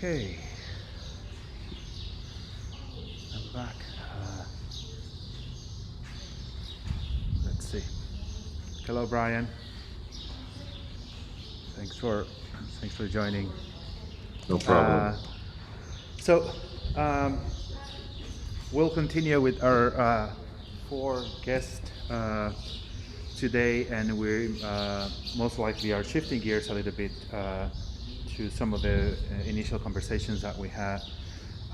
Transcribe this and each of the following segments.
Okay, I'm back. Let's see. Hello, Brian. Thanks for joining. No Uh, problem. so we'll continue with our four guests today, and we most likely are shifting gears a little bit to some of the initial conversations that we had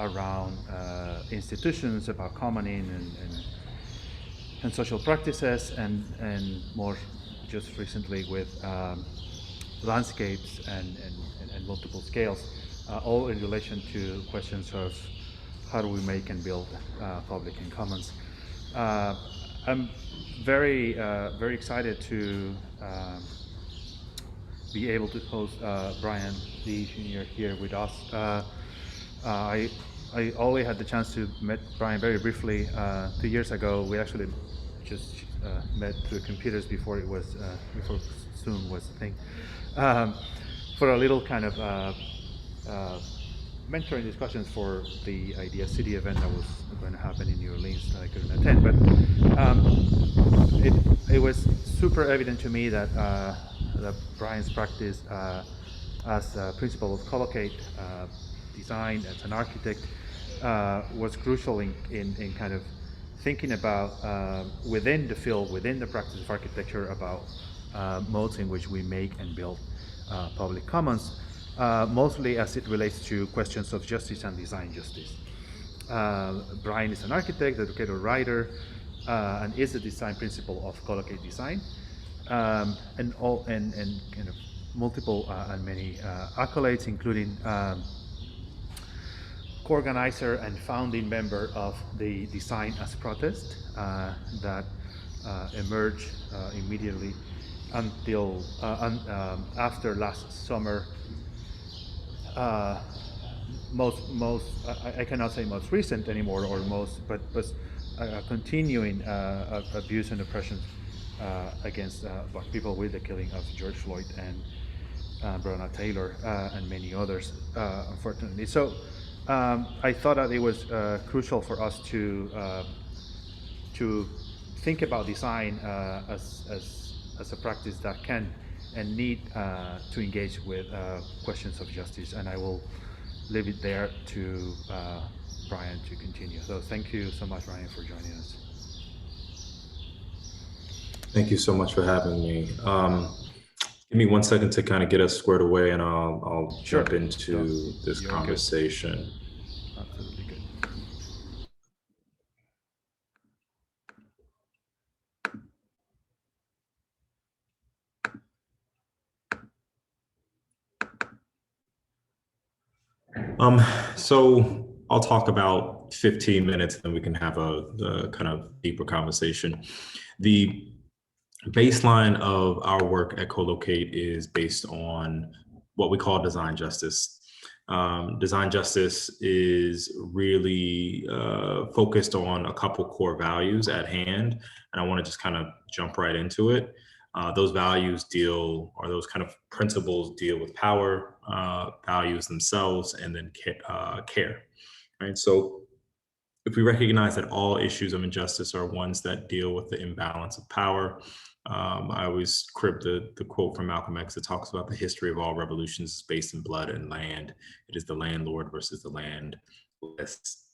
around institutions, about commoning and social practices, and more just recently with landscapes and multiple scales, all in relation to questions of how do we make and build public and commons. Uh, I'm very excited to be able to host Bryan Lee Jr. here with us. I only had the chance to meet Bryan very briefly 2 years ago. We actually just met through computers before it was before Zoom was a thing, um, for a little kind of uh, mentoring discussions for the Idea City event that was going to happen in New Orleans that I couldn't attend. But it was super evident to me that Bryan's practice as a principal of collocate design as an architect was crucial in kind of thinking about within the field, within the practice of architecture, about modes in which we make and build public commons, mostly as it relates to questions of justice and design justice. Bryan is an architect, educator, writer, and is the design principal of Collocate Design, and kind of multiple and many accolades, including co-organizer and founding member of the Design as Protest that emerged immediately until after last summer. uh, I cannot say most recent anymore, or most, but continuing abuse and oppression against Black people with the killing of George Floyd and Breonna Taylor and many others, unfortunately. So I thought that it was crucial for us to think about design as a practice that can and need to engage with questions of justice. And I will leave it there to Bryan to continue. So thank you so much, Bryan, for joining us. Thank you so much for having me. Give me 1 second to kind of get us squared away, and I'll Sure. jump So into this you're good. conversation. Absolutely good. So I'll talk about 15 minutes, and we can have a kind of deeper conversation. The baseline of our work at Colocate is based on what we call design justice. Design justice is really focused on a couple core values at hand, and I want to just kind of jump right into it. Those values deal, or those kind of principles deal with power, values themselves, and then care. Right. So if we recognize that all issues of injustice are ones that deal with the imbalance of power, I always crib the quote from Malcolm X that talks about the history of all revolutions is based in blood and land. It is the landlord versus the landless.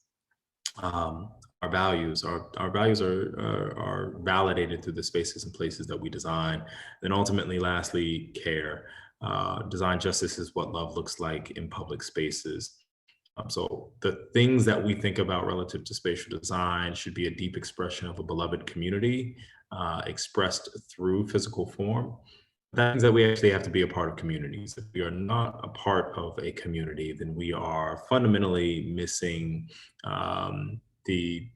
Um, our values are validated through the spaces and places that we design. Then ultimately, lastly, care. Design justice is what love looks like in public spaces. So the things that we think about relative to spatial design should be a deep expression of a beloved community, expressed through physical form. That means that we actually have to be a part of communities. If we are not a part of a community, then we are fundamentally missing the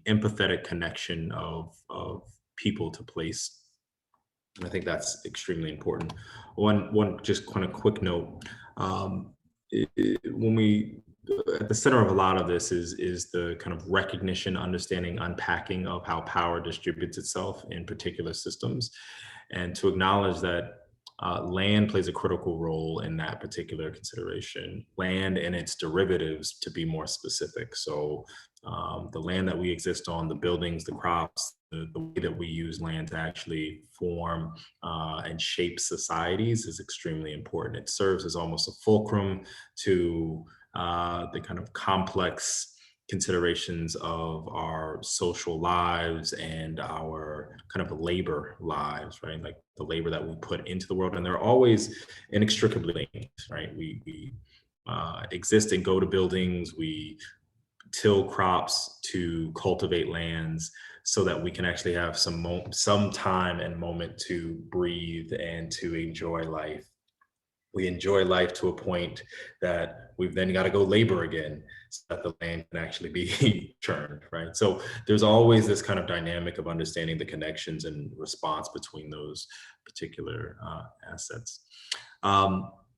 empathetic connection of people to place. And I think that's extremely important. One just kind of quick note. Um, when we At the center of a lot of this is the kind of recognition, understanding, unpacking of how power distributes itself in particular systems, and to acknowledge that Land plays a critical role in that particular consideration. Land and its derivatives, to be more specific. So the land that we exist on, the buildings, the crops, the way that we use land to actually form and shape societies is extremely important. It serves as almost a fulcrum to the kind of complex considerations of our social lives and our kind of labor lives, right? Like the labor that we put into the world, and they're always inextricably linked, right? We exist and go to buildings, we till crops to cultivate lands so that we can actually have some time and moment to breathe and to enjoy life. We enjoy life to a point that we've then got to go labor again so that the land can actually be churned, right? So there's always this kind of dynamic of understanding the connections and response between those particular assets.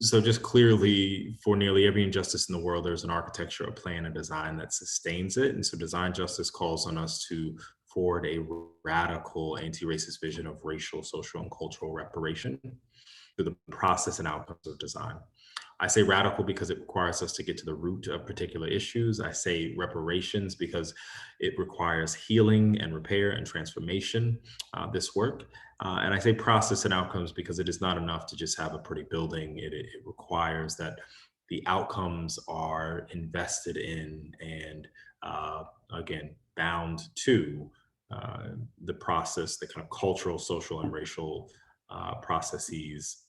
So just clearly, for nearly every injustice in the world, there's an architecture, a plan, a design that sustains it. And so design justice calls on us to forward a radical anti-racist vision of racial, social, and cultural reparation through the process and outcomes of design. I say radical because it requires us to get to the root of particular issues. I say reparations because it requires healing and repair and transformation, this work. And I say process and outcomes because it is not enough to just have a pretty building. It requires that the outcomes are invested in and, again, bound to the process, the kind of cultural, social, and racial processes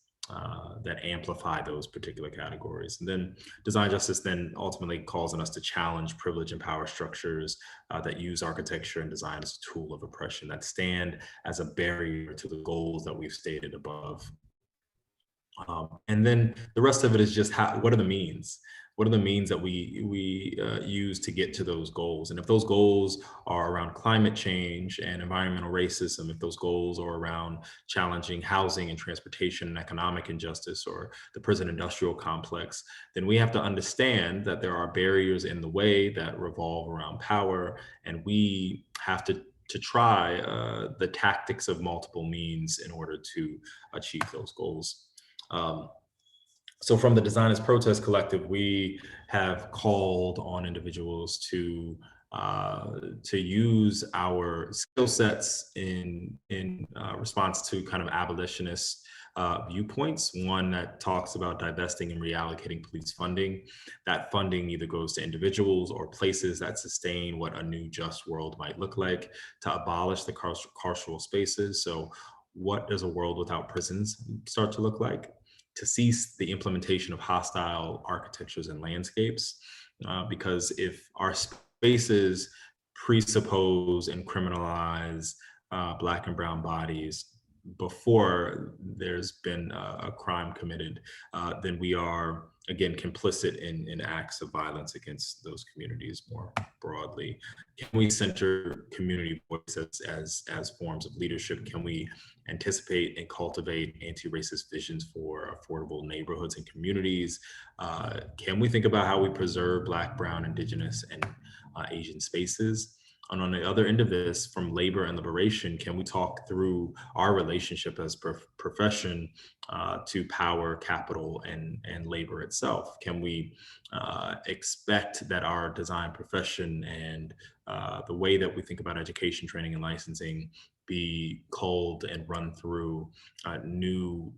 that amplify those particular categories. And then design justice then ultimately calls on us to challenge privilege and power structures that use architecture and design as a tool of oppression, that stand as a barrier to the goals that we've stated above. And then the rest of it is just what are the means? What are the means that we use to get to those goals? And if those goals are around climate change and environmental racism, if those goals are around challenging housing and transportation and economic injustice or the prison industrial complex, then we have to understand that there are barriers in the way that revolve around power, and we have to try the tactics of multiple means in order to achieve those goals. So from the Designers Protest Collective, we have called on individuals to use our skill sets in response to kind of abolitionist viewpoints. One that talks about divesting and reallocating police funding. That funding either goes to individuals or places that sustain what a new just world might look like, to abolish the carceral spaces. So what does a world without prisons start to look like? To cease the implementation of hostile architectures and landscapes, because if our spaces presuppose and criminalize Black and brown bodies before there's been a crime committed, then we are, again, complicit in acts of violence against those communities more broadly. Can we center community voices as forms of leadership? Can we anticipate and cultivate anti-racist visions for affordable neighborhoods and communities? Can we think about how we preserve Black, brown, Indigenous, and Asian spaces? And on the other end of this, from labor and liberation, can we talk through our relationship as profession to power, capital, and labor itself? Can we expect that our design profession and the way that we think about education, training, and licensing be culled and run through new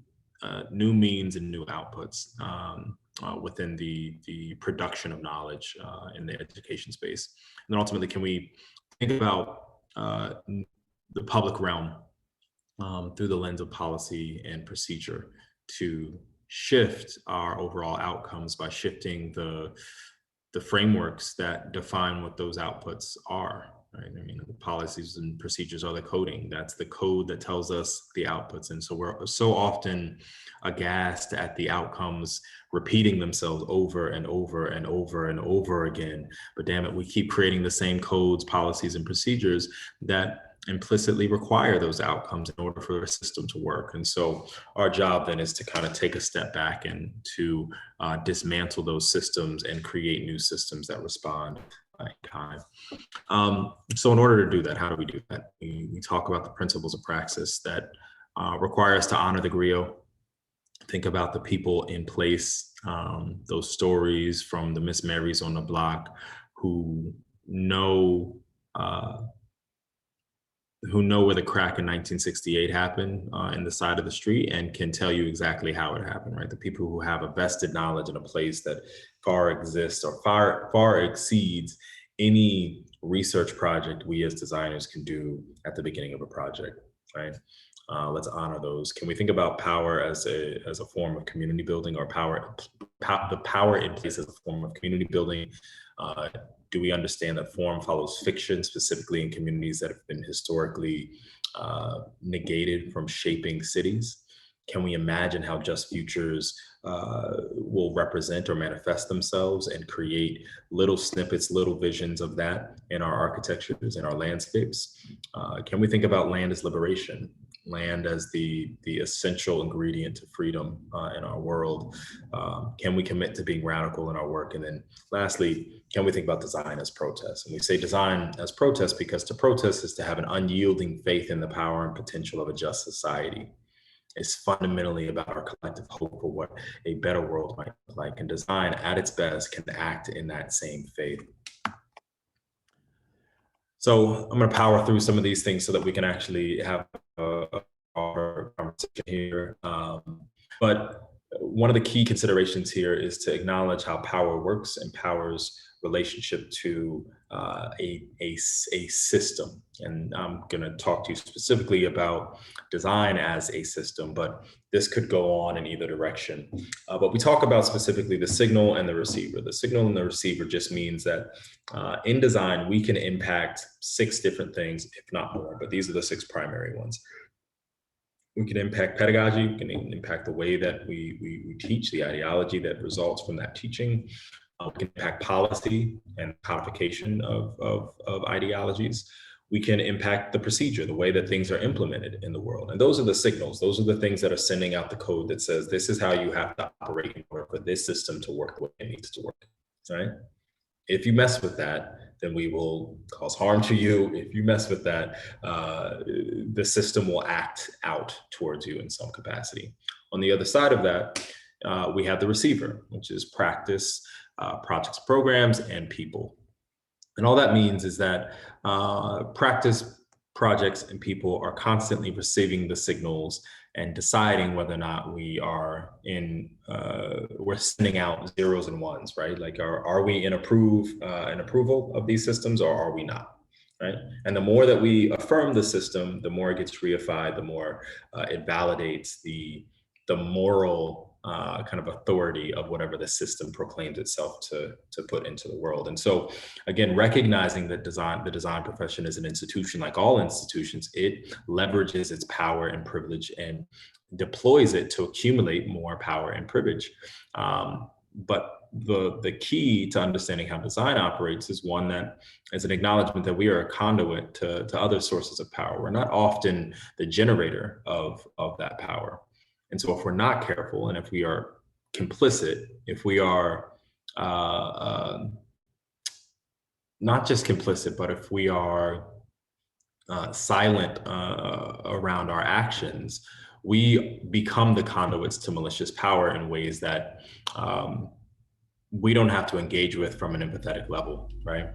means and new outputs within the production of knowledge in the education space? And then ultimately, can we think about the public realm through the lens of policy and procedure to shift our overall outcomes by shifting the frameworks that define what those outputs are, right? I mean, the policies and procedures are the coding. That's the code that tells us the outputs. And so we're so often aghast at the outcomes repeating themselves over and over and over and over again. But damn it, we keep creating the same codes, policies, and procedures that implicitly require those outcomes in order for a system to work. And so our job then is to kind of take a step back and to dismantle those systems and create new systems that respond in time. So in order to do that, how do we do that? We talk about the principles of praxis that require us to honor the griot, think about the people in place, those stories from the Miss Marys on the block who know uh, who know where the crack in 1968 happened in the side of the street and can tell you exactly how it happened, right? The people who have a vested knowledge in a place that far exists or far exceeds any research project we as designers can do at the beginning of a project, right? Let's honor those. Can we think about power as a form of community building, or the power in place as a form of community building? Do we understand that form follows fiction, specifically in communities that have been historically negated from shaping cities? Can we imagine how just futures will represent or manifest themselves and create little snippets, little visions of that in our architectures, in our landscapes? Can we think about land as liberation? Land as the essential ingredient to freedom in our world? Can we commit to being radical in our work? And then lastly, can we think about design as protest? And we say design as protest because to protest is to have an unyielding faith in the power and potential of a just society. It's fundamentally about our collective hope for what a better world might look like. And design at its best can act in that same faith. So I'm going to power through some of these things so that we can actually have a conversation here. But one of the key considerations here is to acknowledge how power works and power's relationship to a system. And I'm going to talk to you specifically about design as a system, but this could go on in either direction. But we talk about specifically the signal and the receiver. The signal and the receiver just means that in design, we can impact 6 different things, if not more, but these are the 6 primary ones. We can impact pedagogy, we can impact the way that we teach, the ideology that results from that teaching. We can impact policy and codification of ideologies. We can impact the procedure, the way that things are implemented in the world. And those are the signals. Those are the things that are sending out the code that says, this is how you have to operate in order for this system to work the way it needs to work, right? If you mess with that, then we will cause harm to you. If you mess with that, the system will act out towards you in some capacity. On the other side of that, we have the receiver, which is practice, projects, programs, and people. And all that means is that practice, projects, and people are constantly receiving the signals and deciding whether or not we are we're sending out zeros and ones, right? Like, are we in approval of these systems, or are we not, right? And the more that we affirm the system, the more it gets reified, the more it validates the moral kind of authority of whatever the system proclaims itself to put into the world. And so, again, recognizing that the design profession is an institution, like all institutions, it leverages its power and privilege and deploys it to accumulate more power and privilege. But the key to understanding how design operates is one that is an acknowledgement that we are a conduit to other sources of power. We're not often the generator of that power. And so if we're not careful, and if we are complicit, if we are not just complicit, but if we are silent around our actions, we become the conduits to malicious power in ways that we don't have to engage with from an empathetic level, right?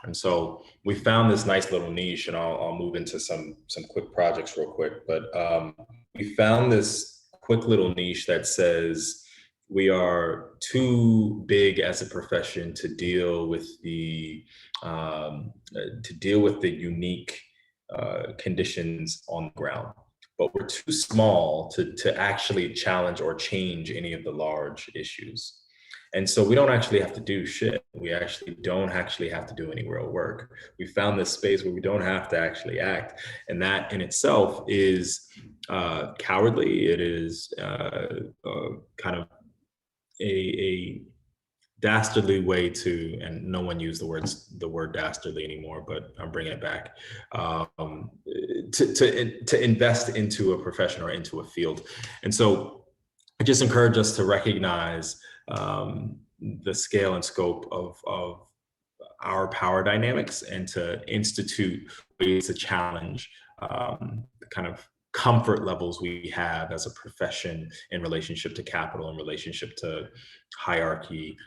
And so we found this nice little niche, and I'll move into some quick projects real quick, but we found this quick little niche that says we are too big as a profession to deal with the unique conditions on the ground, but we're too small to actually challenge or change any of the large issues. And so we don't actually have to do shit. We actually don't actually have to do any real work. We found this space where we don't have to actually act. And that in itself is cowardly. It is kind of a dastardly way to, and no one used the word dastardly anymore, but I'm bringing it back, to invest into a profession or into a field. And so I just encourage us to recognize the scale and scope of our power dynamics, and to institute ways to challenge kind of comfort levels we have as a profession in relationship to capital, in relationship to hierarchy,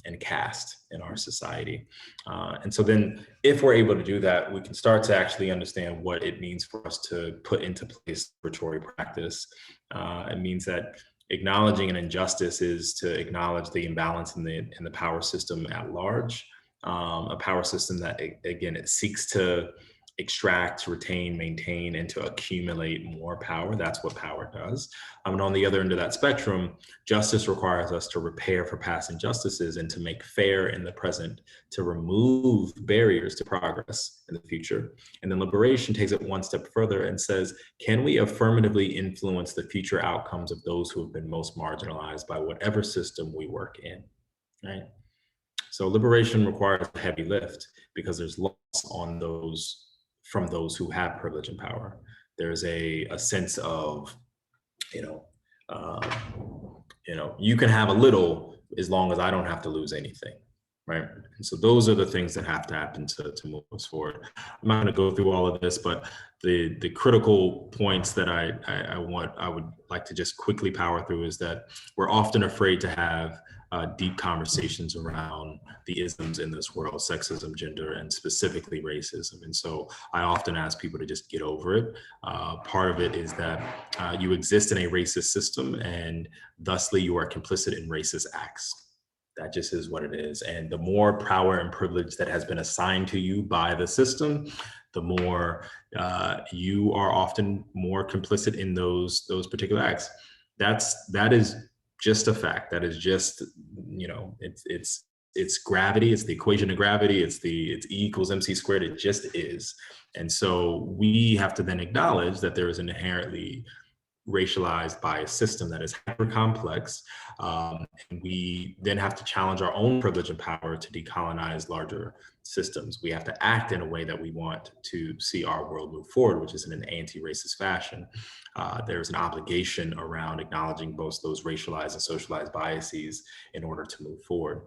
and caste in our society. And so then if we're able to do that, we can start to actually understand what it means for us to put into place liberatory practice. It means that acknowledging an injustice is to acknowledge the imbalance in the power system at large, a power system that, again, it seeks to extract, retain, maintain, and to accumulate more power. That's what power does. And on the other end of that spectrum, justice requires us to repair for past injustices and to make fair in the present, to remove barriers to progress in the future. And then liberation takes it one step further and says, can we affirmatively influence the future outcomes of those who have been most marginalized by whatever system we work in, right? So liberation requires a heavy lift because there's loss on those from those who have privilege and power. There's a sense of, you can have a little as long as I don't have to lose anything, right? And so those are the things that have to happen to move us forward. I'm not going to go through all of this, but the critical points that I would like to just quickly power through is that we're often afraid to have deep conversations around the isms in this world, sexism, gender, and specifically racism. And so I often ask people to just get over it. Part of it is that you exist in a racist system and thusly you are complicit in racist acts. That just is what it is. And the more power and privilege that has been assigned to you by the system, the more you are often more complicit in those particular acts. That is just a fact. That is just, it's gravity. It's the equation of gravity. It's E equals MC squared. It just is. And so we have to then acknowledge that there is an inherently racialized bias system that is hyper complex. And we then have to challenge our own privilege and power to decolonize larger systems. We have to act in a way that we want to see our world move forward, which is in an anti-racist fashion. There's an obligation around acknowledging both those racialized and socialized biases in order to move forward.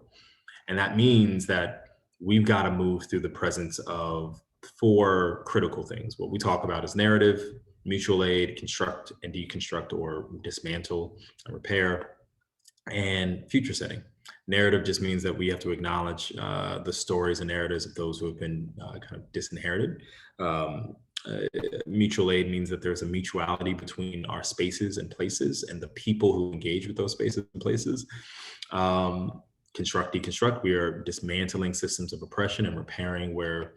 And that means that we've got to move through the presence of 4 critical things. What we talk about is narrative, mutual aid, construct and deconstruct or dismantle and repair, and future setting. Narrative just means that we have to acknowledge the stories and narratives of those who have been kind of disinherited. Mutual aid means that there's a mutuality between our spaces and places and the people who engage with those spaces and places. Construct, deconstruct, we are dismantling systems of oppression and repairing where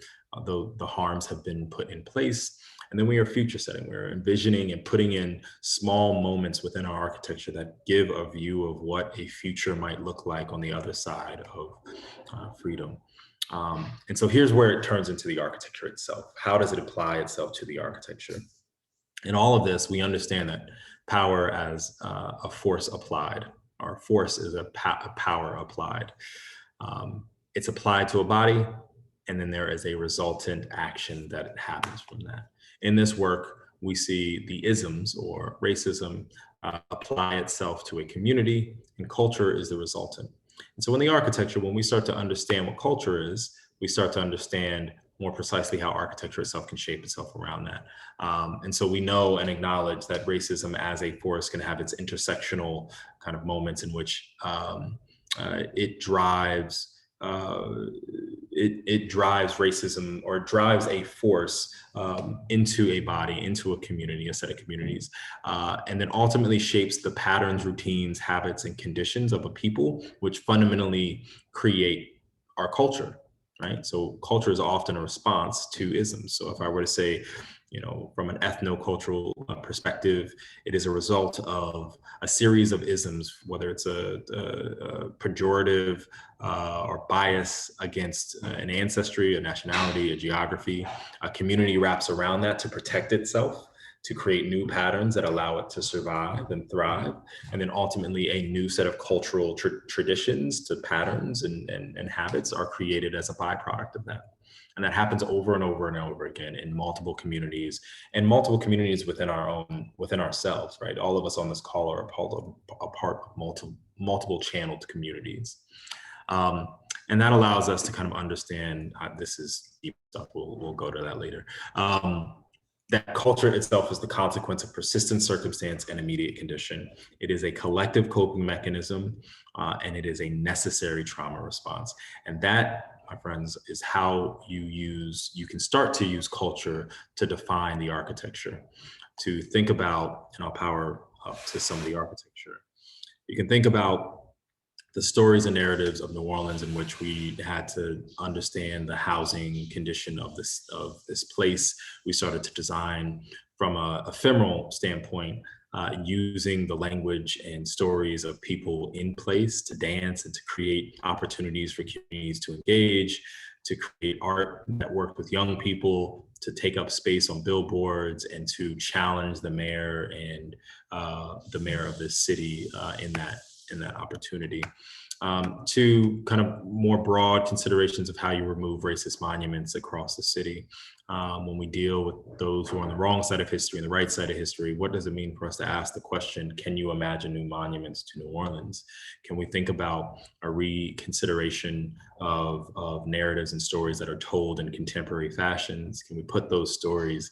the harms have been put in place. And then we are future setting. We're envisioning and putting in small moments within our architecture that give a view of what a future might look like on the other side of freedom. And so here's where it turns into the architecture itself. How does it apply itself to the architecture? In all of this, we understand that power as a force applied. Our force is a power applied. It's applied to a body, and then there is a resultant action that happens from that. In this work, we see the isms or racism apply itself to a community, and culture is the resultant. And so in the architecture, when we start to understand what culture is, we start to understand more precisely how architecture itself can shape itself around that. And so we know and acknowledge that racism as a force can have its intersectional kind of moments in which it drives racism, or drives a force into a body, into a community, a set of communities, and then ultimately shapes the patterns, routines, habits, and conditions of a people, which fundamentally create our culture, right? So culture is often a response to isms. So if I were to say, from an ethnocultural perspective, it is a result of a series of isms, whether it's a pejorative or bias against an ancestry, a nationality, a geography. A community wraps around that to protect itself, to create new patterns that allow it to survive and thrive. And then ultimately a new set of cultural traditions to patterns and habits are created as a byproduct of that. And that happens over and over and over again in multiple communities, and multiple communities within ourselves, right? All of us on this call are a part of multiple channeled communities. And that allows us to kind of understand, this is deep stuff, we'll go to that later. that culture itself is the consequence of persistent circumstance and immediate condition. It is a collective coping mechanism, and it is a necessary trauma response. And that, my friends, is how you can start to use culture to define the architecture, to think about, and I'll power up to some of the architecture. You can think about the stories and narratives of New Orleans in which we had to understand the housing condition of this place. We started to design from a ephemeral standpoint, using the language and stories of people in place to dance and to create opportunities for communities to engage, to create art that worked with young people, to take up space on billboards, and to challenge the mayor and the mayor of this city in that opportunity. To kind of more broad considerations of how you remove racist monuments across the city. When we deal with those who are on the wrong side of history and the right side of history, what does it mean for us to ask the question, can you imagine new monuments to New Orleans? Can we think about a reconsideration of narratives and stories that are told in contemporary fashions? Can we put those stories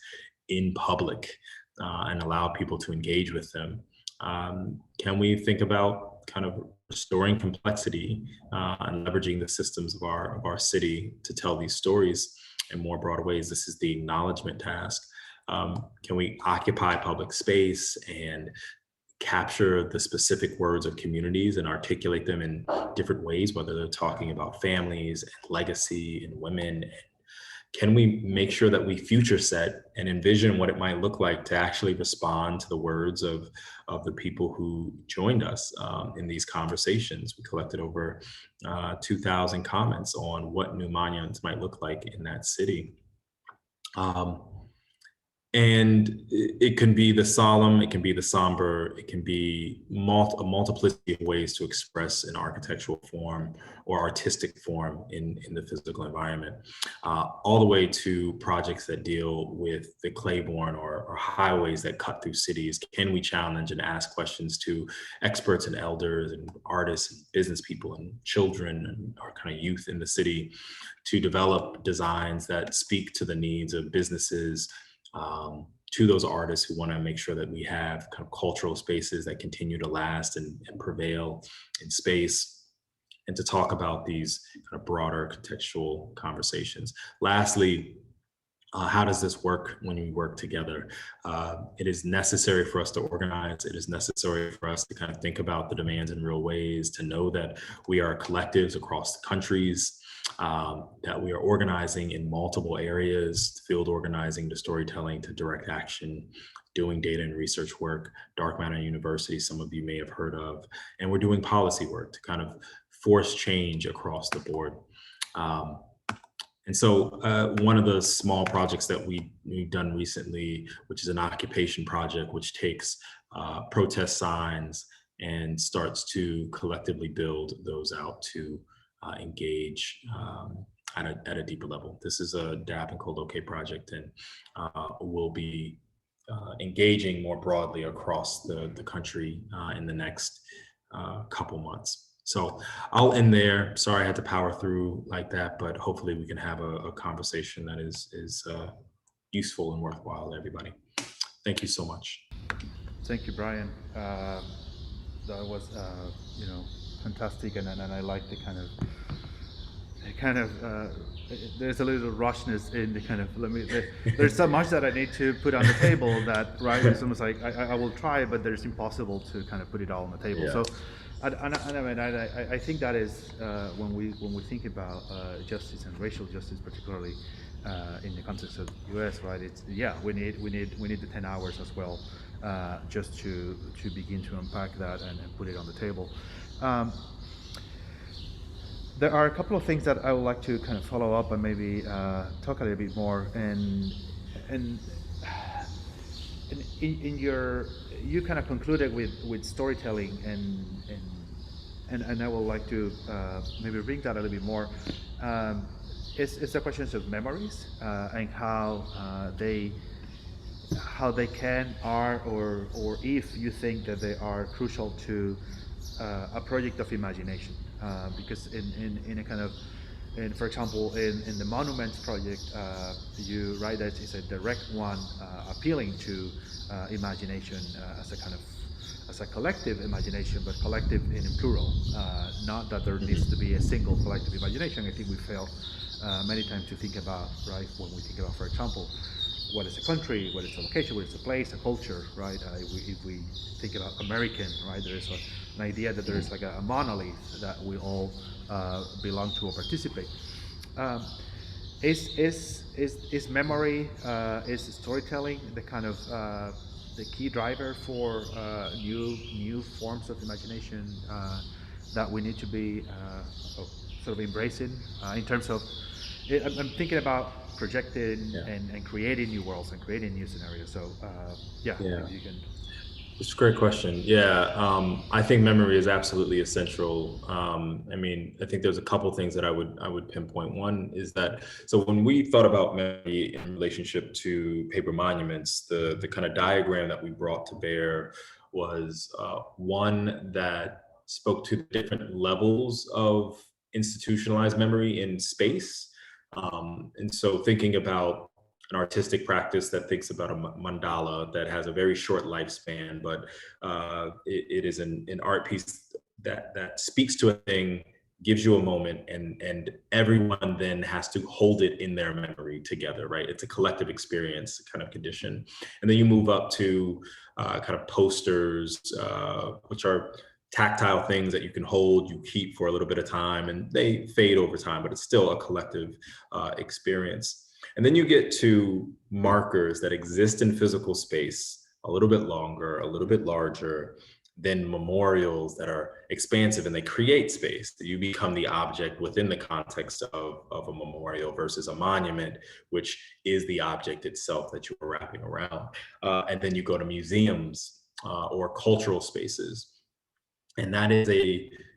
in public and allow people to engage with them? Can we think about kind of restoring complexity and leveraging the systems of our city to tell these stories in more broad ways? This is the acknowledgement task. Can we occupy public space and capture the specific words of communities and articulate them in different ways, whether they're talking about families and legacy and women? Can we make sure that we future set and envision what it might look like to actually respond to the words of the people who joined us in these conversations? We collected over 2,000 comments on what new monuments might look like in that city. And it can be the solemn, it can be the somber, it can be a multiplicity of ways to express an architectural form or artistic form in the physical environment, all the way to projects that deal with the Claiborne or highways that cut through cities. Can we challenge and ask questions to experts and elders and artists and business people and children and our kind of youth in the city to develop designs that speak to the needs of businesses, to those artists who want to make sure that we have kind of cultural spaces that continue to last and prevail in space, and to talk about these kind of broader contextual conversations. Lastly, how does this work when we work together? It is necessary for us to organize. It is necessary for us to kind of think about the demands in real ways, to know that we are collectives across the countries, that we are organizing in multiple areas, field organizing to storytelling to direct action, doing data and research work, Dark Matter University, some of you may have heard of, and we're doing policy work to kind of force change across the board. And so one of the small projects that we've done recently, which is an occupation project, which takes protest signs and starts to collectively build those out to engage at a deeper level. This is a DAP and co-locate project, and we'll be engaging more broadly across the country in the next couple months. So I'll end there. Sorry I had to power through like that, but hopefully we can have a conversation that is useful and worthwhile to everybody. Thank you so much. Thank you, Bryan. That was, fantastic, and I like the kind of there's a little rushness in the kind of there's so much that I need to put on the table that, right, it's almost like I will try, but there's impossible to kind of put it all on the table. Yeah. So I think that is when we think about justice and racial justice, particularly in the context of the U.S., right? It's we need the 10 hours as well, just to begin to unpack that and put it on the table. There are a couple of things that I would like to kind of follow up and maybe talk a little bit more. And in your, you kind of concluded with storytelling, and I would like to maybe bring that a little bit more. It's the questions of memories and how they can, are, or if you think that they are crucial to a project of imagination. Because in a kind of And for example, in the Monuments project, you write that it's a direct one, appealing to imagination as a kind of as a collective imagination, but collective in plural. Not that there needs to be a single collective imagination. I think we fail many times to think about, right, when we think about, for example, what is a country, what is a location, what is a place, a culture, right? If we think about American, right, there is an idea that there is like a monolith that we all belong to or participate. Um, is memory, is storytelling the kind of the key driver for new forms of imagination that we need to be sort of embracing in terms of I'm thinking about projecting Yeah. and creating new worlds and creating new scenarios. So yeah, Yeah. if you can. It's a great question. Yeah, I think memory is absolutely essential. I mean, I think there's a couple things that I would pinpoint. One is that so when we thought about memory in relationship to paper monuments, the kind of diagram that we brought to bear was one that spoke to the different levels of institutionalized memory in space. And so thinking about an artistic practice that thinks about a mandala that has a very short lifespan, but it is an art piece that speaks to a thing, gives you a moment, and everyone then has to hold it in their memory together, right? It's a collective experience kind of condition. And then you move up to kind of posters, which are tactile things that you can hold, you keep for a little bit of time, and they fade over time, but it's still a collective experience. And then you get to markers that exist in physical space a little bit longer, a little bit larger, than memorials that are expansive and they create space. You become the object within the context of a memorial versus a monument, which is the object itself that you are wrapping around. And then you go to museums or cultural spaces. And that is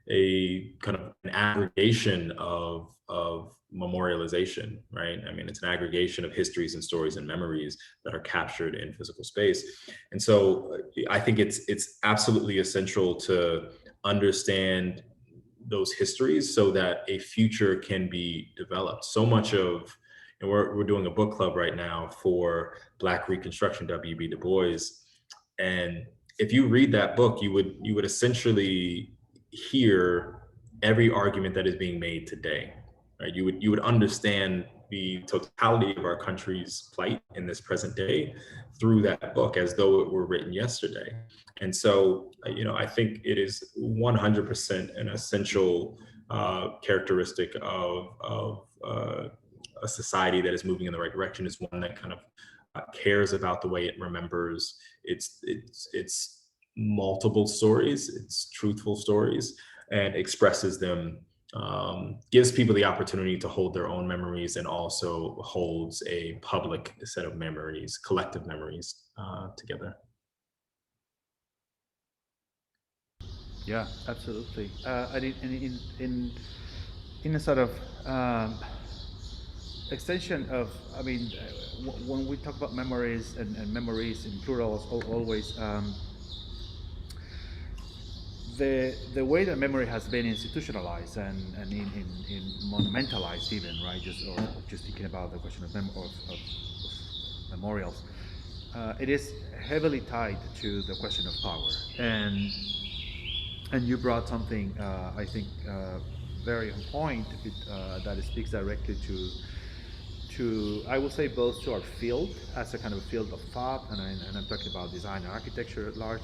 a kind of an aggregation of memorialization, right? I mean, it's an aggregation of histories and stories and memories that are captured in physical space. And so I think it's absolutely essential to understand those histories so that a future can be developed. So much of, and we're doing a book club right now for Black Reconstruction, W.B. Du Bois. And if you read that book, you would essentially hear every argument that is being made today. Right? You would understand the totality of our country's plight in this present day through that book as though it were written yesterday. And so, I think it is 100% an essential characteristic of a society that is moving in the right direction is one that kind of cares about the way it remembers its multiple stories, its truthful stories, and expresses them, gives people the opportunity to hold their own memories, and also holds a public set of memories, collective memories together. Yeah, absolutely. And in a sort of extension of, I mean, when we talk about memories and memories in plural, always the way that memory has been institutionalized and in monumentalized even, right? Just thinking about the question of memorials, it is heavily tied to the question of power. And you brought something, I think, very on point that speaks directly to I will say both to our field as a kind of field of thought, and I'm talking about design and architecture at large,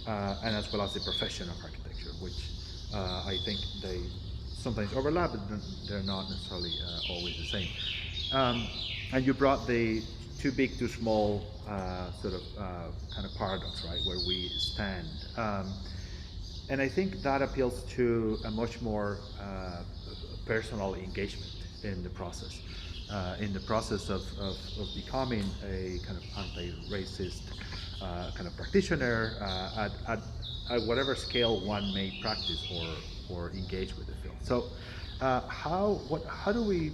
and as well as the profession of architecture, which I think they sometimes overlap, but they're not necessarily always the same. And you brought the too big, too small sort of kind of paradox, right, where we stand. And I think that appeals to a much more personal engagement in the process of becoming a kind of anti-racist kind of practitioner at whatever scale one may practice or engage with the field. So how do we,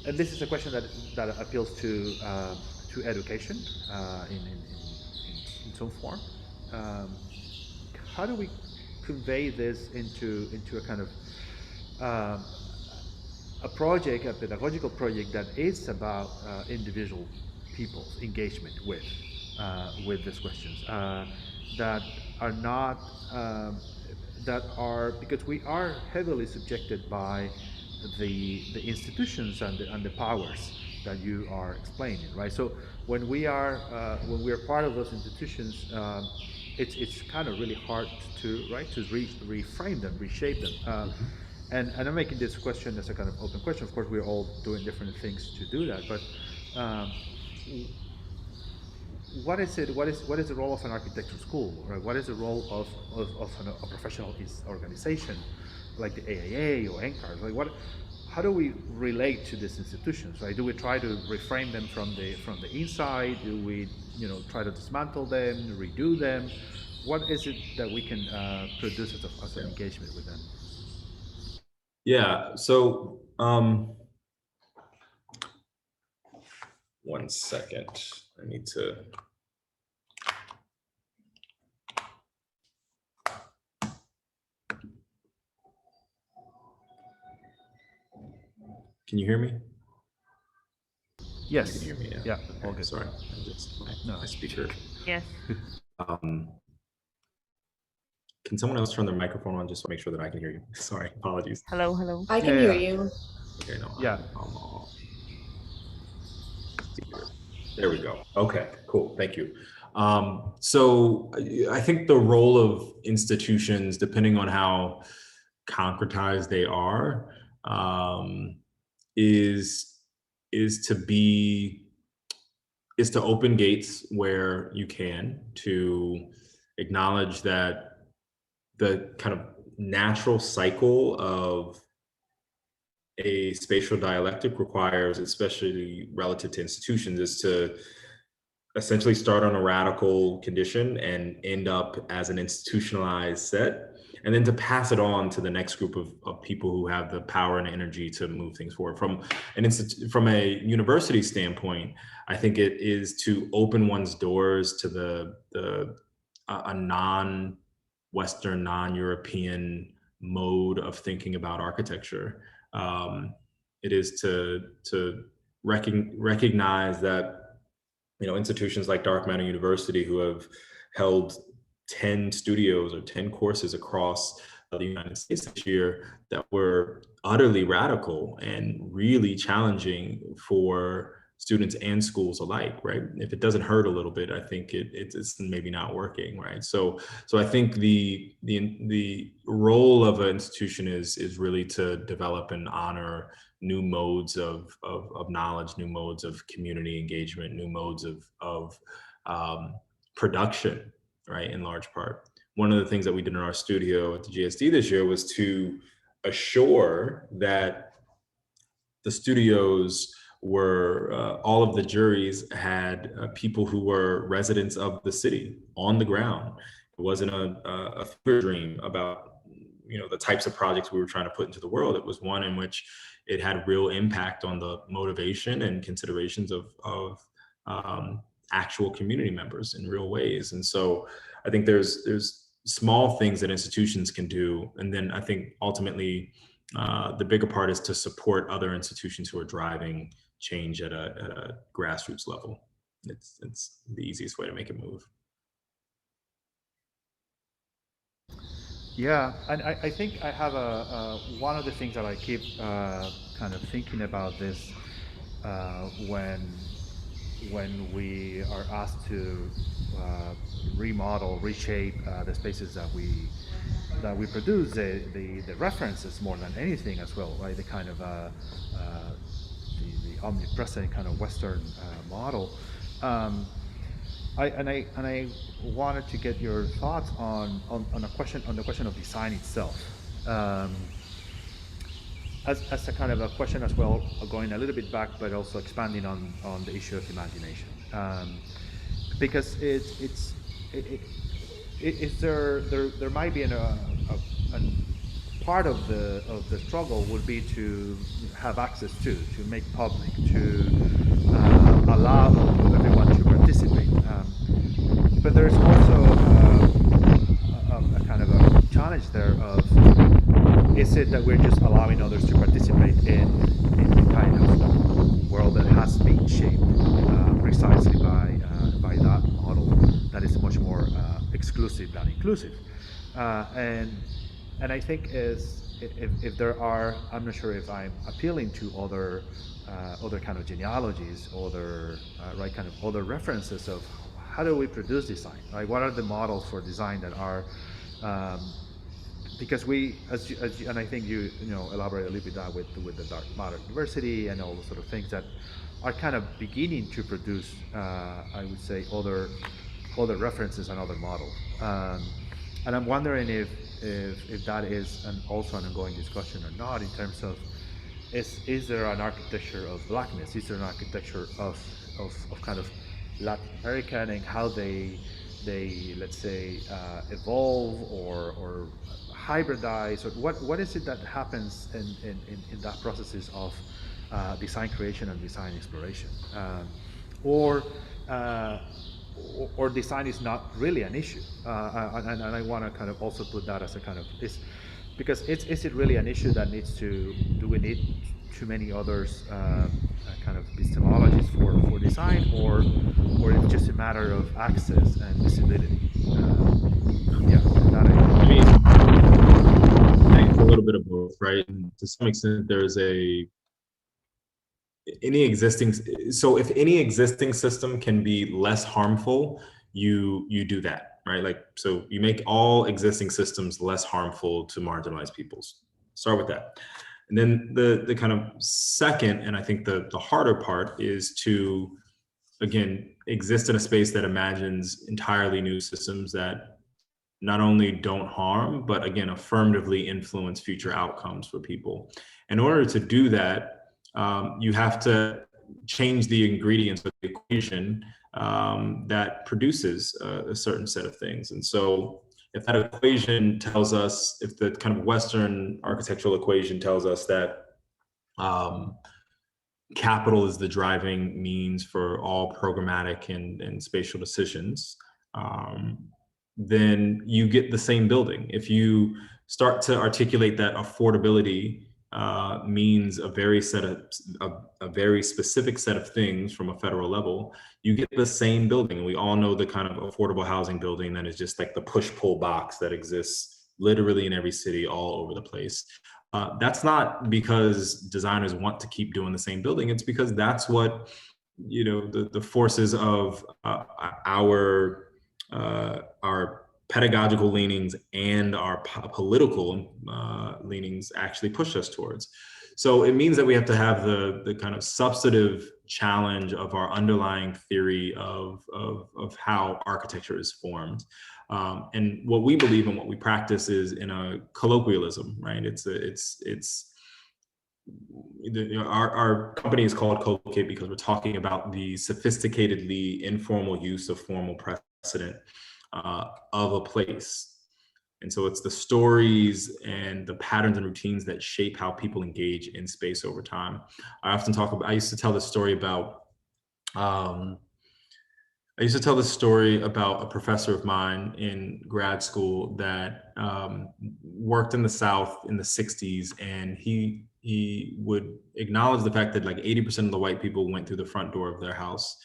and this is a question that appeals to education in some form. Um, how do we convey this into a kind of um, a project, a pedagogical project that is about individual people's engagement with these questions that are not that are, because we are heavily subjected by the institutions and the powers that you are explaining, right? So when we are part of those institutions, it's kind of really hard to reframe them, reshape them. And I'm making this question as a kind of open question. Of course, we're all doing different things to do that, but what is it? What is the role of an architecture school, right? What is the role of a professional organization like the AAA or NCAR? Like how do we relate to these institutions, right? Do we try to reframe them from the inside? Do we try to dismantle them, redo them? What is it that we can produce as an engagement with them? Yeah. So one second. I need to. Can you hear me? Yes. You can hear me. Yeah. Okay, All good. sorry. I just my speaker. Yes. Can someone else turn their microphone on just to make sure that I can hear you? Sorry, apologies. Hello, hello. I can hear you. Okay, no. Yeah. I'm off. There we go. Okay, cool. Thank you. So I think the role of institutions, depending on how concretized they are, is to open gates where you can, to acknowledge that the kind of natural cycle of a spatial dialectic requires, especially relative to institutions, is to essentially start on a radical condition and end up as an institutionalized set, and then to pass it on to the next group of people who have the power and energy to move things forward. From a university standpoint, I think it is to open one's doors to a non-Western, non-European mode of thinking about architecture. It is to recognize that institutions like Dark Matter University, who have held 10 studios or 10 courses across the United States this year, that were utterly radical and really challenging for students and schools alike, right? If it doesn't hurt a little bit, I think it's maybe not working, right? So I think the role of an institution is really to develop and honor new modes of knowledge, new modes of community engagement, new modes of production, right? In large part. One of the things that we did in our studio at the GSD this year was to assure that the studios were, all of the juries had people who were residents of the city on the ground. It wasn't a fever dream about the types of projects we were trying to put into the world. It was one in which it had real impact on the motivation and considerations of actual community members in real ways. And so I think there's small things that institutions can do. And then I think ultimately the bigger part is to support other institutions who are driving change at a grassroots level. It's the easiest way to make it move. Yeah, and I think I have one of the things that I keep kind of thinking about this when we are asked to remodel, reshape the spaces that we produce, the references more than anything as well, right? The kind of the omnipresent kind of Western model. I wanted to get your thoughts on the question of design itself, as a kind of a question as well, going a little bit back, but also expanding on the issue of imagination, because there might be a part of the struggle would be to have access to make public, to allow everyone to participate. But there's also a kind of a challenge there of is it that we're just allowing others to participate in the kind of world that has been shaped precisely by that model that is much more exclusive than inclusive? And I think if there are, I'm not sure if I'm appealing to other kind of genealogies, other right kind of other references of how do we produce design, right? What are the models for design that are because we, and I think you elaborate a little bit that with the dark matter diversity and all those sort of things that are kind of beginning to produce, I would say, other references and other models. And I'm wondering if that is also an ongoing discussion or not in terms of is there an architecture of blackness? Is there an architecture of kind of Latin American and how they let's say evolve or hybridize, or what is it that happens in that processes of design creation and design exploration, or uh, or design is not really an issue, and I want to kind of also put that as a kind of because is it really an issue that needs to, do we need too many others kind of epistemologies for design, or it's just a matter of access and visibility? Yeah, that I I, mean, I think a little bit of both, right? And to some extent, there's any existing, so if any existing system can be less harmful, you do that, right? Like, so you make all existing systems less harmful to marginalized peoples. Start with that. And then the kind of second, and I think the harder part is to, again, exist in a space that imagines entirely new systems that not only don't harm, but again, affirmatively influence future outcomes for people. In order to do that, you have to change the ingredients of the equation that produces a certain set of things. And so if that equation tells us, if the kind of Western architectural equation tells us that capital is the driving means for all programmatic and spatial decisions, then you get the same building. If you start to articulate that affordability means a very specific set of things from a federal level, you get the same building. And we all know the kind of affordable housing building that is just like the push-pull box that exists literally in every city all over the place. That's not because designers want to keep doing the same building. It's because that's what, the forces of our pedagogical leanings and our political leanings actually push us towards. So it means that we have to have the kind of substantive challenge of our underlying theory of how architecture is formed. And what we believe and what we practice is in a colloquialism, right? Our company is called Collocate because we're talking about the sophisticatedly informal use of formal precedent of a place. And so it's the stories and the patterns and routines that shape how people engage in space over time. I used to tell this story about a professor of mine in grad school that worked in the South in the 60s, and he would acknowledge the fact that like 80% of the white people went through the front door of their house.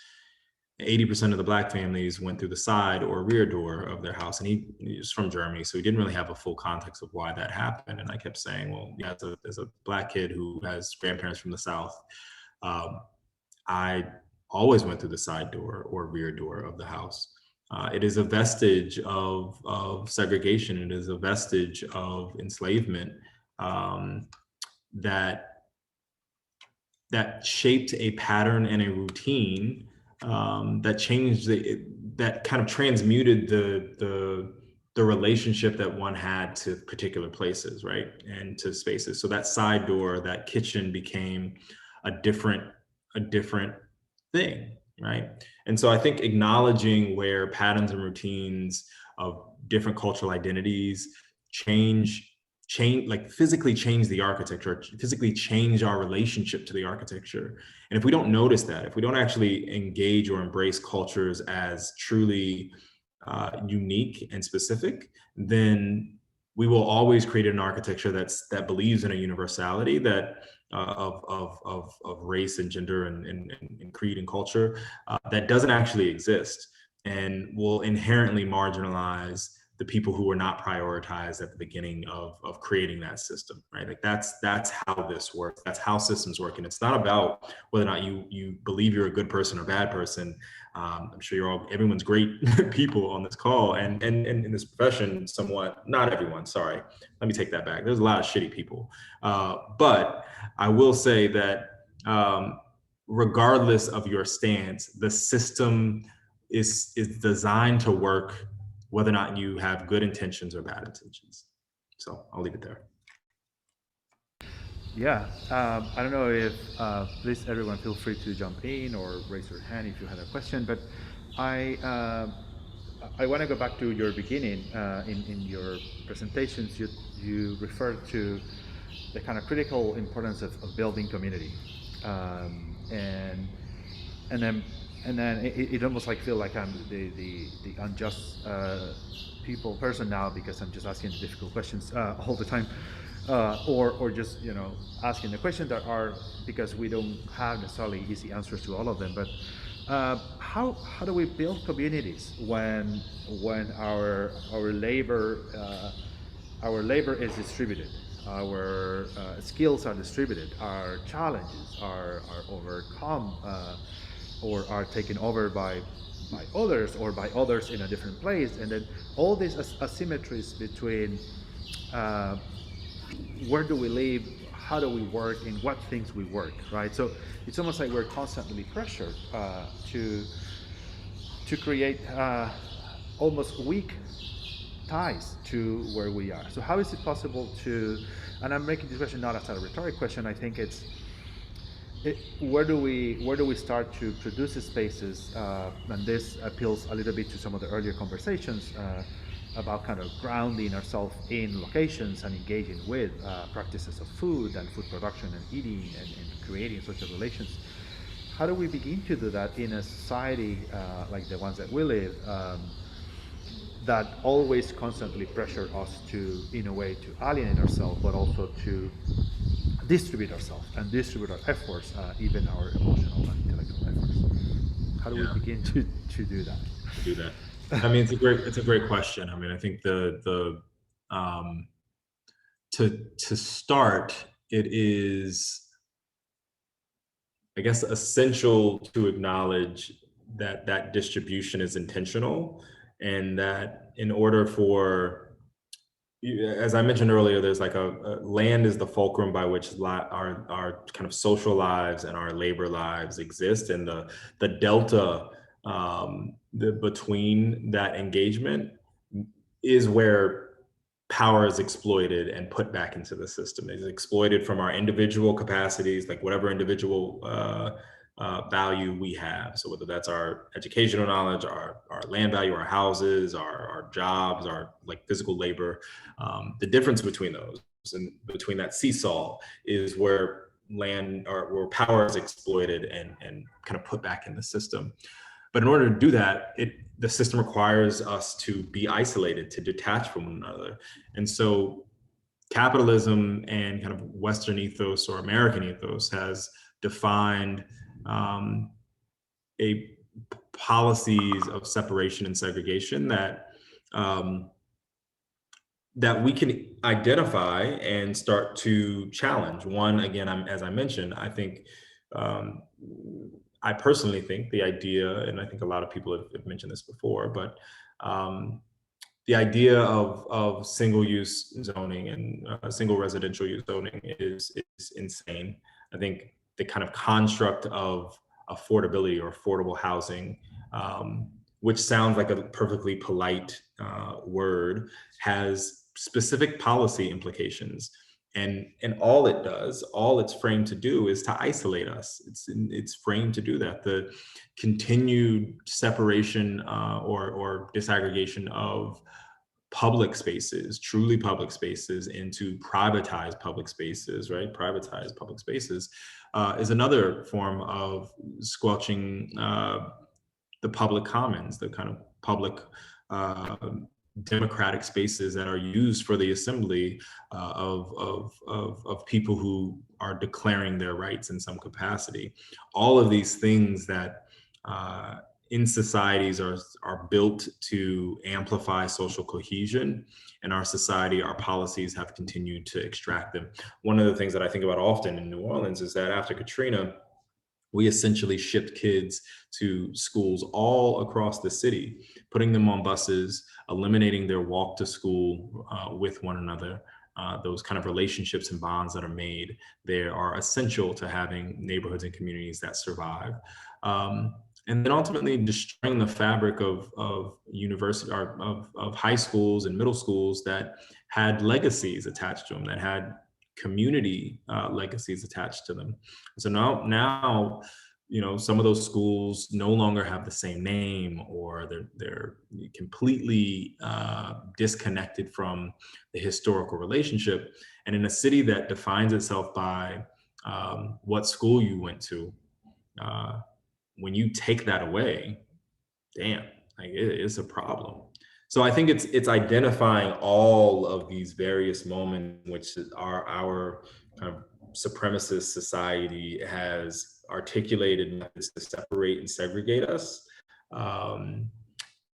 80% of the Black families went through the side or rear door of their house. And he was from Germany, so he didn't really have a full context of why that happened. And I kept saying, well, yeah, as a Black kid who has grandparents from the South, I always went through the side door or rear door of the house. It is a vestige of segregation. It is a vestige of enslavement that shaped a pattern and a routine that kind of transmuted the relationship that one had to particular places, right, and to spaces. So that side door, that kitchen became a different thing, right? And so I think acknowledging where patterns and routines of different cultural identities change, like physically change the architecture, physically change our relationship to the architecture. And if we don't notice that, if we don't actually engage or embrace cultures as truly unique and specific, then we will always create an architecture that believes in a universality that of race and gender and creed and culture that doesn't actually exist, and will inherently marginalize the people who were not prioritized at the beginning of creating that system, right? Like that's how this works. That's how systems work. And it's not about whether or not you believe you're a good person or bad person. I'm sure everyone's great people on this call and in this profession, somewhat, not everyone, sorry. Let me take that back. There's a lot of shitty people. But I will say that regardless of your stance, the system is designed to work whether or not you have good intentions or bad intentions. So I'll leave it there. Yeah, I don't know if, please everyone feel free to jump in or raise your hand if you had a question, but I want to go back to your beginning. In your presentations, you referred to the kind of critical importance of building community. And then it almost like feel like I'm the unjust person now because I'm just asking difficult questions all the time, or just asking the questions that are because we don't have necessarily easy answers to all of them. But how do we build communities when our labor is distributed, our skills are distributed, our challenges are overcome or are taken over by others or by others in a different place, and then all these asymmetries between where do we live, how do we work, and what things we work, right? So it's almost like we're constantly pressured to create almost weak ties to where we are. So how is it possible to, and I'm making this question not as a rhetoric question, I think it's, where do we start to produce spaces, and this appeals a little bit to some of the earlier conversations about kind of grounding ourselves in locations and engaging with practices of food and food production and eating and creating social relations. How do we begin to do that in a society like the ones that we live, that always constantly pressure us to, in a way, to alienate ourselves, but also to distribute ourselves and distribute our efforts, even our emotional and intellectual efforts? How do we begin to do that? Do that. I mean, it's a great question. I mean, I think to start, it is, I guess, essential to acknowledge that distribution is intentional, and that in order for, as I mentioned earlier, there's like a land is the fulcrum by which our kind of social lives and our labor lives exist, and the delta between that engagement is where power is exploited and put back into the system. It's exploited from our individual capacities, like whatever individual value we have. So whether that's our educational knowledge, our land value, our houses, our jobs, our like physical labor, the difference between those and between that seesaw is where land or where power is exploited and kind of put back in the system. But in order to do that, the system requires us to be isolated, to detach from one another. And so capitalism and kind of Western ethos or American ethos has defined a policies of separation and segregation that that we can identify and start to challenge. One, again, as I mentioned, I think I personally think the idea, and I think a lot of people have mentioned this before, but the idea of single-use zoning and single residential use zoning is insane. I think the kind of construct of affordability or affordable housing, which sounds like a perfectly polite word, has specific policy implications. And all it does, all it's framed to do is to isolate us. It's framed to do that. The continued separation or disaggregation of public spaces, truly public spaces, into privatized public spaces, right? Privatized public spaces is another form of squelching the public commons, the kind of public democratic spaces that are used for the assembly of people who are declaring their rights in some capacity. All of these things that in societies are built to amplify social cohesion. In our society, our policies have continued to extract them. One of the things that I think about often in New Orleans is that after Katrina, we essentially shipped kids to schools all across the city, putting them on buses, eliminating their walk to school with one another. Those kind of relationships and bonds that are made there are essential to having neighborhoods and communities that survive. And then ultimately destroying the fabric of university or of high schools and middle schools that had legacies attached to them, that had community legacies attached to them. So now, some of those schools no longer have the same name, or they're completely disconnected from the historical relationship. And in a city that defines itself by what school you went to, when you take that away, damn, like it's a problem. So I think it's identifying all of these various moments in which our kind of supremacist society has articulated methods to separate and segregate us, and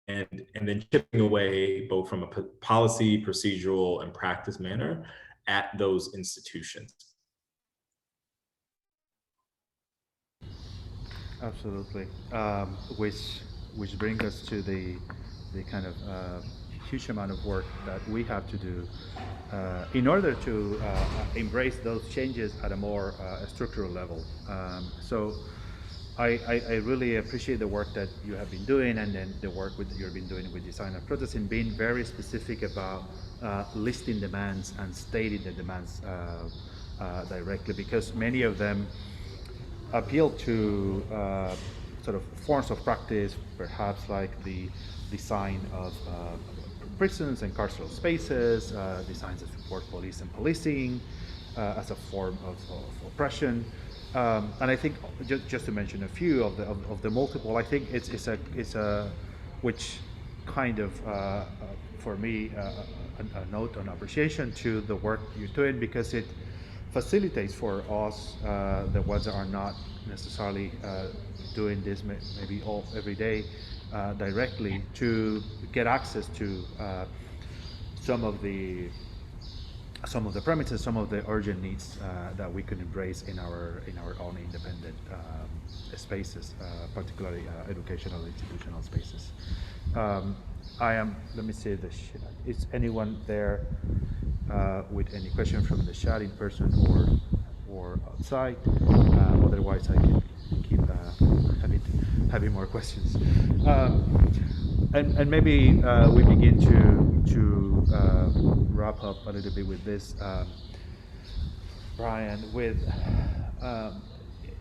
then chipping away both from a policy, procedural, and practice manner at those institutions. Absolutely. Which brings us to the kind of huge amount of work that we have to do in order to embrace those changes at a more structural level. So I really appreciate the work that you have been doing, and then the work that you've been doing with design and protesting, being very specific about listing demands and stating the demands directly, because many of them appeal to sort of forms of practice, perhaps like the design of prisons and carceral spaces, designs that support police and policing as a form of oppression. And I think just to mention a few of the multiple, I think it's a which kind of for me a note on appreciation to the work you're doing, because it facilitates for us, the ones that are not necessarily doing this maybe every day directly, to get access to some of the premises, some of the urgent needs that we could embrace in our own independent spaces, particularly educational institutional spaces. Let me say this. Is anyone there with any question from the chat, in person or outside? Otherwise, I can keep having more questions. And maybe we begin to wrap up a little bit with this, Bryan. With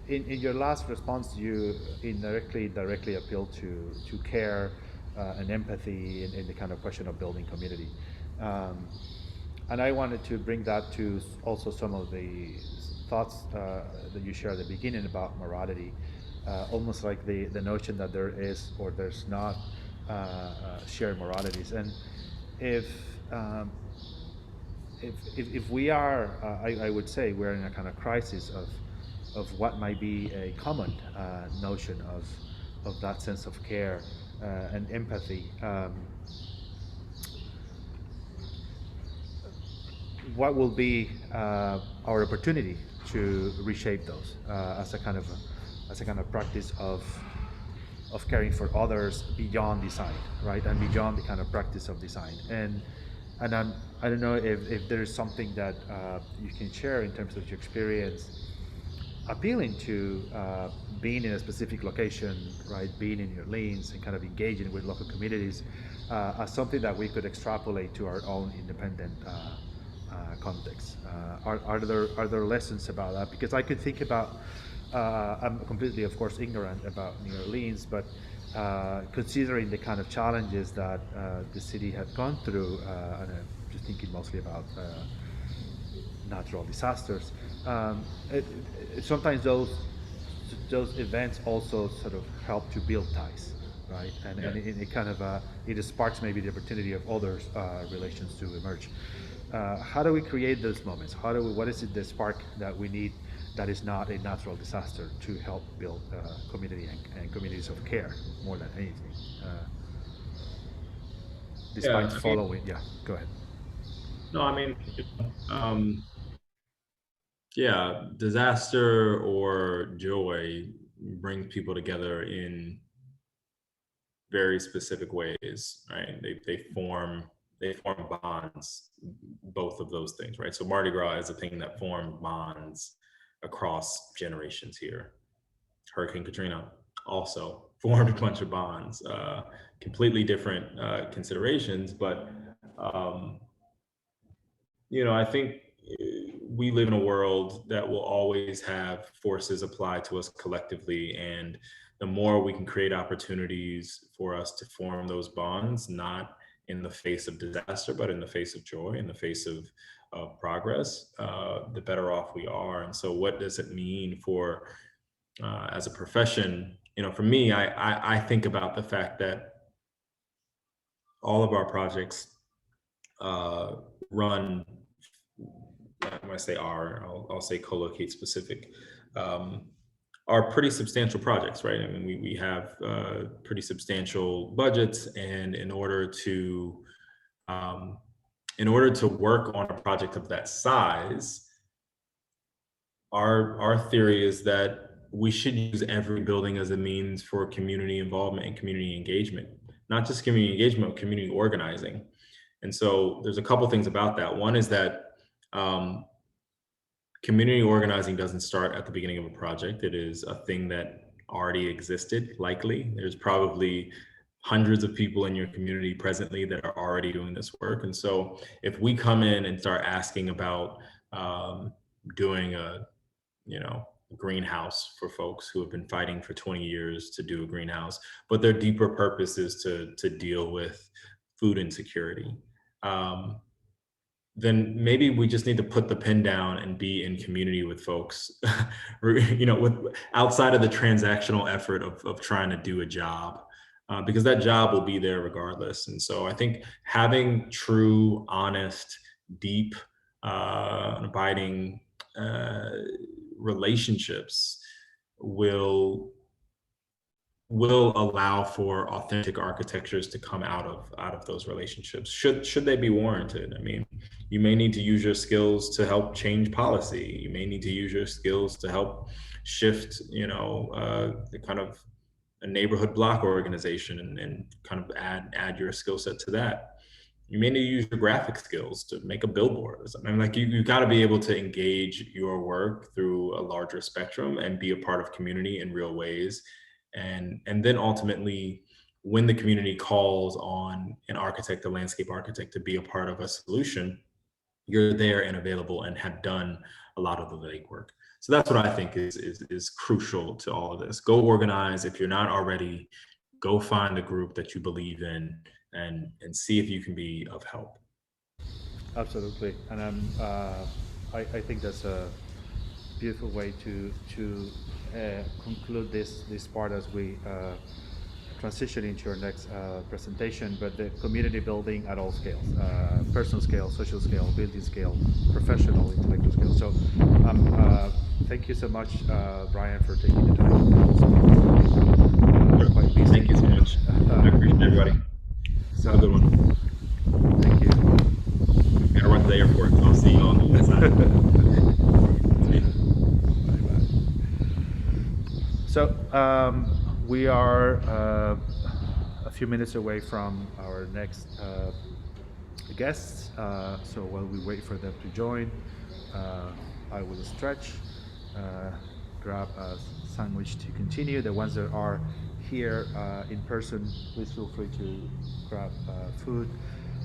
in your last response, you directly appealed to care and empathy in the kind of question of building community. And I wanted to bring that to also some of the thoughts that you shared at the beginning about morality, almost like the notion that there is or there's not shared moralities. And if we are, I would say we're in a kind of crisis of what might be a common notion of that sense of care and empathy. What will be our opportunity to reshape those as a kind of practice of caring for others beyond design, right, and beyond the kind of practice of design? And I don't know if there is something that you can share in terms of your experience appealing to being in a specific location, right, being in your lanes and kind of engaging with local communities as something that we could extrapolate to our own independent context. Are there lessons about that? Because I could think about, I'm completely, of course, ignorant about New Orleans, but considering the kind of challenges that the city had gone through, and I'm just thinking mostly about natural disasters, sometimes those events also sort of help to build ties, right? And Yeah. it kind of it sparks maybe the opportunity of other relations to emerge. How do we create those moments? How do we? What is it the spark that we need that is not a natural disaster to help build community and communities of care more than anything? Despite Yeah. I mean, following, yeah, go ahead. no, I mean, um, yeah, disaster or joy brings people together in very specific ways, right? They form bonds, both of those things, right? So Mardi Gras is a thing that formed bonds across generations here. Hurricane Katrina also formed a bunch of bonds, completely different considerations, but um, I think we live in a world that will always have forces applied to us collectively. And the more we can create opportunities for us to form those bonds, not in the face of disaster, but in the face of joy, in the face of progress, the better off we are. And so, what does it mean for, as a profession? For me, I think about the fact that all of our projects uh, run, when I say "our," I'll say co-locate specific, um, are pretty substantial projects, right? I mean, we have pretty substantial budgets, and um, in order to work on a project of that size, our theory is that we should use every building as a means for community involvement and community engagement, not just community engagement, but community organizing. And so there's a couple things about that. One is that um, community organizing doesn't start at the beginning of a project. It is a thing that already existed, likely. There's probably hundreds of people in your community presently that are already doing this work. And so if we come in and start asking about doing a, greenhouse for folks who have been fighting for 20 years to do a greenhouse, but their deeper purpose is to deal with food insecurity. Um, then maybe we just need to put the pen down and be in community with folks, with outside of the transactional effort of trying to do a job, because that job will be there regardless. And so I think having true, honest, deep, abiding relationships will will allow for authentic architectures to come out of those relationships, should they be warranted. I mean, you may need to use your skills to help change policy. You may need to use your skills to help shift, the kind of a neighborhood block organization, and kind of add your skill set to that. You may need to use your graphic skills to make a billboard or something. Like, you got to be able to engage your work through a larger spectrum and be a part of community in real ways. And then ultimately, when the community calls on an architect, a landscape architect, to be a part of a solution, you're there and available and have done a lot of the legwork. So that's what I think is crucial to all of this. Go organize. If you're not already, go find a group that you believe in, and see if you can be of help. Absolutely, and I think that's a beautiful way to conclude this part as we transition into our next presentation. But the community building at all scales: personal scale, social scale, building scale, professional, intellectual scale. So, thank you so much, Brian, for taking the time. Quite busy. Thank you so much. I appreciate everybody. So, Have a good one. thank you. Gotta run to the airport. I'll see you on the side. So we are a few minutes away from our next guests. So while we wait for them to join, I will stretch, grab a sandwich to continue. The ones that are here in person, please feel free to grab food,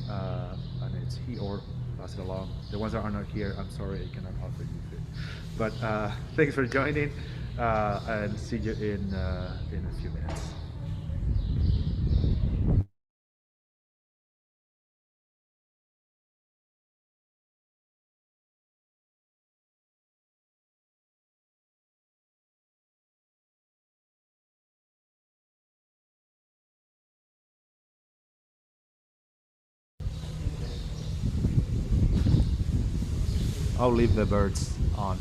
and it's he or pass it along. The ones that are not here, I'm sorry, I cannot offer you food. But thanks for joining, and see you in a few minutes. I'll leave the birds on.